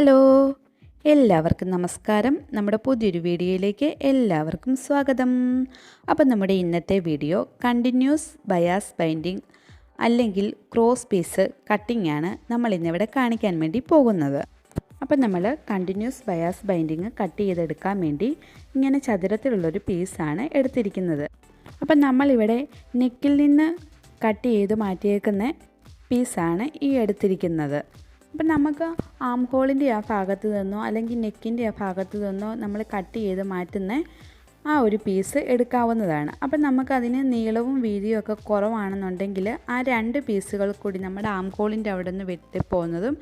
Hello, എല്ലാവർക്കും നമസ്കാരം. നമ്മുടെ പുതിയൊരു വീഡിയോയിലേക്ക് എല്ലാവർക്കും സ്വാഗതം. അപ്പം നമ്മുടെ ഇന്നത്തെ വീഡിയോ കണ്ടിന്യൂസ് ബയാസ് ബൈൻഡിങ് അല്ലെങ്കിൽ ക്രോസ് പീസ് കട്ടിംഗ് ആണ് നമ്മൾ ഇന്നിവിടെ കാണിക്കാൻ വേണ്ടി പോകുന്നത്. അപ്പം നമ്മൾ കണ്ടിന്യൂസ് ബയാസ് ബൈൻഡിങ് കട്ട് ചെയ്തെടുക്കാൻ വേണ്ടി ഇങ്ങനെ ചതുരത്തിലുള്ളൊരു പീസാണ് എടുത്തിരിക്കുന്നത്. അപ്പം നമ്മളിവിടെ നെക്കിൽ നിന്ന് കട്ട് ചെയ്ത് മാറ്റിയേക്കുന്ന പീസാണ് ഈ എടുത്തിരിക്കുന്നത്. അപ്പം നമുക്ക് ആം ഹോളിൻ്റെ ആ ഭാഗത്ത് നിന്നോ അല്ലെങ്കിൽ നെക്കിൻ്റെ ആ ഭാഗത്ത് നിന്നോ നമ്മൾ കട്ട് ചെയ്ത് മാറ്റുന്ന ആ ഒരു പീസ് എടുക്കാവുന്നതാണ്. അപ്പം നമുക്കതിന് നീളവും വീതിയും ഒക്കെ കുറവാണെന്നുണ്ടെങ്കിൽ ആ രണ്ട് പീസുകൾ കൂടി നമ്മുടെ ആം ഹോളിൻ്റെ അവിടെ നിന്ന് വെട്ടിപ്പോകുന്നതും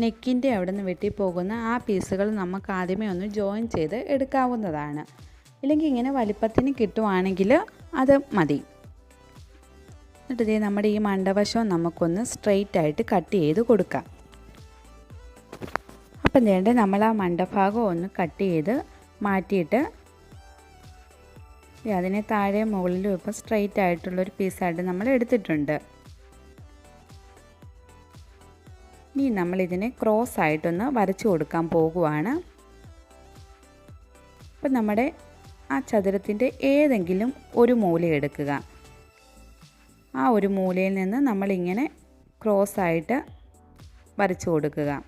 നെക്കിൻ്റെ അവിടെ നിന്ന് വെട്ടിപ്പോകുന്ന ആ പീസുകൾ നമുക്ക് ആദ്യമേ ഒന്ന് ജോയിൻ ചെയ്ത് എടുക്കാവുന്നതാണ്. ഇല്ലെങ്കിൽ ഇങ്ങനെ വലിപ്പത്തിന് കിട്ടുവാണെങ്കിൽ അത് മതി. എന്നിട്ട് നമ്മുടെ ഈ മണ്ടവശം നമുക്കൊന്ന് സ്ട്രെയിറ്റ് ആയിട്ട് കട്ട് ചെയ്ത് കൊടുക്കാം. അപ്പം വേണ്ട നമ്മൾ ആ മണ്ടഭാഗം ഒന്ന് കട്ട് ചെയ്ത് മാറ്റിയിട്ട് അതിനെ താഴെ മുകളിലും ഇപ്പം സ്ട്രെയിറ്റ് ആയിട്ടുള്ളൊരു പീസായിട്ട് നമ്മൾ എടുത്തിട്ടുണ്ട്. ഇനി നമ്മളിതിനെ ക്രോസ് ആയിട്ടൊന്ന് വരച്ചു കൊടുക്കാൻ പോകുവാണ്. അപ്പം നമ്മുടെ ആ ചതുരത്തിൻ്റെ ഏതെങ്കിലും ഒരു മൂല എടുക്കുക. ആ ഒരു മൂലയിൽ നിന്ന് നമ്മളിങ്ങനെ ക്രോസ് ആയിട്ട് വരച്ചു കൊടുക്കുക.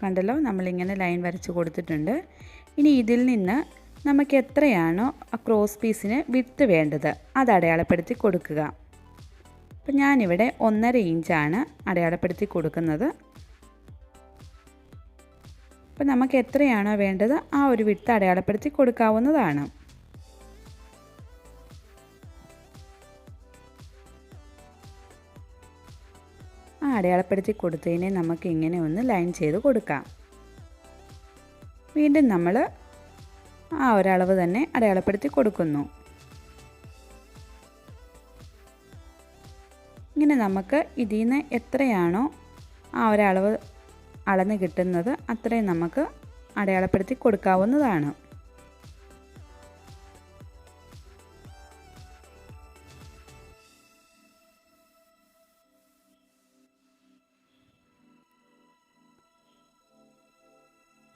കണ്ടല്ലോ, നമ്മളിങ്ങനെ ലൈൻ വരച്ച് കൊടുത്തിട്ടുണ്ട്. ഇനി ഇതിൽ നിന്ന് നമുക്ക് എത്രയാണോ ആ ക്രോസ് പീസിന് വിഡ്ത്ത് വേണ്ടത് അത് അടയാളപ്പെടുത്തി കൊടുക്കുക. അപ്പം ഞാനിവിടെ 1.5 ഇഞ്ചാണ് അടയാളപ്പെടുത്തി കൊടുക്കുന്നത്. അപ്പം നമുക്ക് എത്രയാണോ വേണ്ടത് ആ ഒരു വിഡ്ത്ത് അടയാളപ്പെടുത്തി കൊടുക്കാവുന്നതാണ്. ആ അടയാളപ്പെടുത്തി കൊടുത്തതിനെ നമുക്ക് ഇങ്ങനെ ഒന്ന് ലൈൻ ചെയ്ത് കൊടുക്കാം. വീണ്ടും നമ്മൾ ആ ഒരളവ് തന്നെ അടയാളപ്പെടുത്തി കൊടുക്കുന്നു. ഇങ്ങനെ നമുക്ക് ഇതിൽ നിന്ന് എത്രയാണോ ആ ഒരളവ് അളന്ന് കിട്ടുന്നത് അത്രയും നമുക്ക് അടയാളപ്പെടുത്തി കൊടുക്കാവുന്നതാണ്.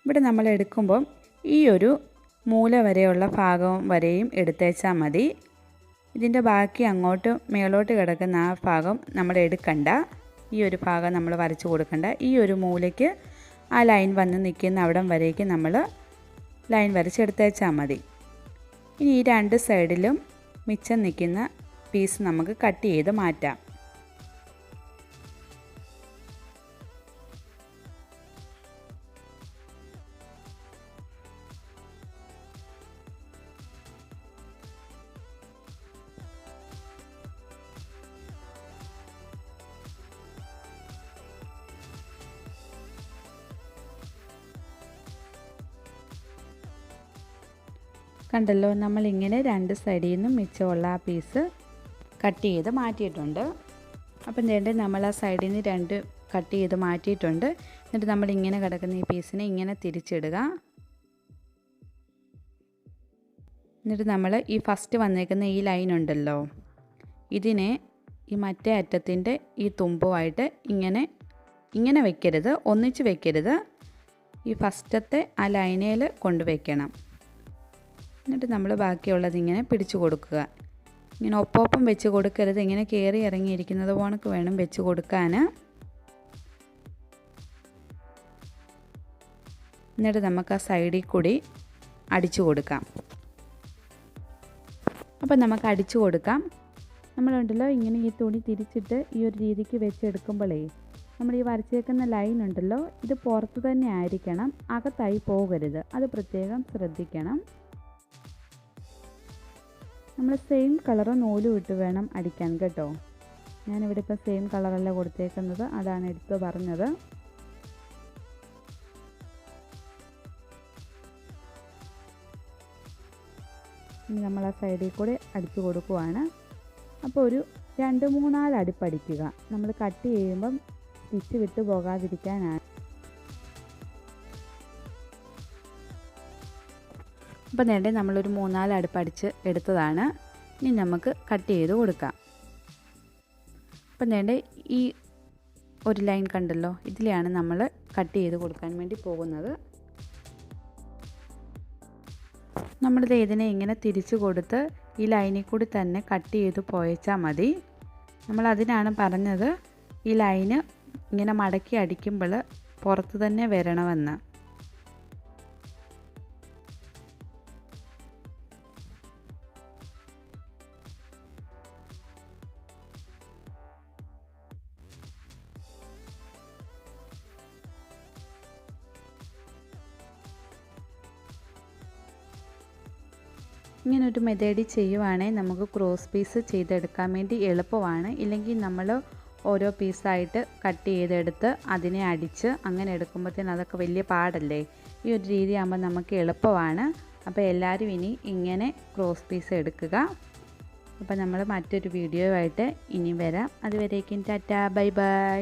ഇവിടെ നമ്മൾ എടുക്കുമ്പം ഈ ഒരു മൂല വരെയുള്ള ഭാഗം വരെയും എടുത്തേച്ചാൽ മതി. ഇതിൻ്റെ ബാക്കി അങ്ങോട്ട് മേലോട്ട് കിടക്കുന്ന ആ ഭാഗം നമ്മൾ എടുക്കണ്ട. ഈ ഒരു ഭാഗം നമ്മൾ വരച്ച് കൊടുക്കണ്ട. ഈ ഒരു മൂലയ്ക്ക് ആ ലൈൻ വന്ന് നിൽക്കുന്ന അവിടം വരേക്ക് നമ്മൾ ലൈൻ വരച്ചെടുത്തേച്ചാൽ മതി. ഇനി ഈ രണ്ട് സൈഡിലും മിച്ചം നിൽക്കുന്ന പീസ് നമുക്ക് കട്ട് ചെയ്ത് മാറ്റാം. കണ്ടല്ലോ, നമ്മളിങ്ങനെ രണ്ട് സൈഡിൽ നിന്നും മിച്ചമുള്ള ആ പീസ് കട്ട് ചെയ്ത് മാറ്റിയിട്ടുണ്ട്. അപ്പം വേണ്ട നമ്മൾ ആ സൈഡിൽ നിന്ന് രണ്ട് കട്ട് ചെയ്ത് മാറ്റിയിട്ടുണ്ട്. എന്നിട്ട് നമ്മളിങ്ങനെ കിടക്കുന്ന ഈ പീസിനെ ഇങ്ങനെ തിരിച്ചിടുക. എന്നിട്ട് നമ്മൾ ഈ ഫസ്റ്റ് വന്നേക്കുന്ന ഈ ലൈൻ ഉണ്ടല്ലോ, ഇതിനെ ഈ മറ്റേ അറ്റത്തിൻ്റെ ഈ തുമ്പുമായിട്ട് ഇങ്ങനെ വെക്കരുത്, ഒന്നിച്ച് വെക്കരുത്. ഈ ഫസ്റ്റത്തെ ആ ലൈനയിൽ കൊണ്ടുവയ്ക്കണം. എന്നിട്ട് നമ്മൾ ബാക്കിയുള്ളത് ഇങ്ങനെ പിടിച്ചു കൊടുക്കുക. ഇങ്ങനെ ഒപ്പം വെച്ച് കൊടുക്കരുത്, ഇങ്ങനെ കയറി ഇറങ്ങിയിരിക്കുന്നത് പോണക്ക് വേണം വെച്ച് കൊടുക്കാൻ. എന്നിട്ട് നമുക്ക് ആ സൈഡിൽ കൂടി അടിച്ചു കൊടുക്കാം. അപ്പം നമുക്ക് അടിച്ചു കൊടുക്കാം. നമ്മളുണ്ടല്ലോ ഇങ്ങനെ ഈ തുണി തിരിച്ചിട്ട് ഈ ഒരു രീതിക്ക് വെച്ചെടുക്കുമ്പോഴേ നമ്മൾ ഈ വരച്ചേക്കുന്ന ലൈൻ ഉണ്ടല്ലോ, ഇത് പുറത്ത് തന്നെ ആയിരിക്കണം, അകത്തായി പോകരുത്. അത് പ്രത്യേകം ശ്രദ്ധിക്കണം. നമ്മൾ സെയിം കളറ് നൂല് വിട്ട് വേണം അടിക്കാൻ കേട്ടോ. ഞാനിവിടെ ഇപ്പോൾ സെയിം കളറല്ല കൊടുത്തേക്കുന്നത്, അതാണ് എടുത്ത് പറഞ്ഞത്. ഇനി നമ്മൾ ആ സൈഡിൽ കൂടെ അടിച്ചു കൊടുക്കുവാണ്. അപ്പോൾ ഒരു 2-3 അടുപ്പടിക്കുക. നമ്മൾ കട്ട് ചെയ്യുമ്പം സ്റ്റിച്ച് വിട്ട് പോകാതിരിക്കാനാണ്. അപ്പം നമ്മളൊരു 3-4 അടുപ്പടിച്ച് എടുത്തതാണ്. ഇനി നമുക്ക് കട്ട് ചെയ്ത് കൊടുക്കാം. അപ്പം വേണ്ട ഈ ഒരു ലൈൻ കണ്ടല്ലോ, ഇതിലെയാണ് നമ്മൾ കട്ട് ചെയ്ത് കൊടുക്കാൻ വേണ്ടി പോകുന്നത്. നമ്മളിത് ഇതിനെ ഇങ്ങനെ തിരിച്ചു കൊടുത്ത് ഈ ലൈനിൽ കൂടി തന്നെ കട്ട് ചെയ്ത് പോയച്ചാൽ മതി. നമ്മളതിനാണ് പറഞ്ഞത് ഈ ലൈന് ഇങ്ങനെ മടക്കി അടിക്കുമ്പോൾ പുറത്ത് തന്നെ വരണമെന്ന്. ഇങ്ങനൊരു മെത്തേഡിൽ ചെയ്യുവാണെങ്കിൽ നമുക്ക് ക്രോസ് പീസ് ചെയ്തെടുക്കാൻ വേണ്ടി എളുപ്പമാണ്. ഇല്ലെങ്കിൽ നമ്മൾ ഓരോ പീസായിട്ട് കട്ട് ചെയ്തെടുത്ത് അതിനെ അടിച്ച് അങ്ങനെ എടുക്കുമ്പോഴത്തേന് അതൊക്കെ വലിയ പാടല്ലേ. ഈ ഒരു രീതി ആകുമ്പോൾ നമുക്ക് എളുപ്പമാണ്. അപ്പോൾ എല്ലാവരും ഇനി ഇങ്ങനെ ക്രോസ് പീസ് എടുക്കുക. അപ്പോൾ നമ്മൾ മറ്റൊരു വീഡിയോ ആയിട്ട് ഇനി വരാം. അതുവരേക്കും ടാറ്റാ, ബൈ ബൈ.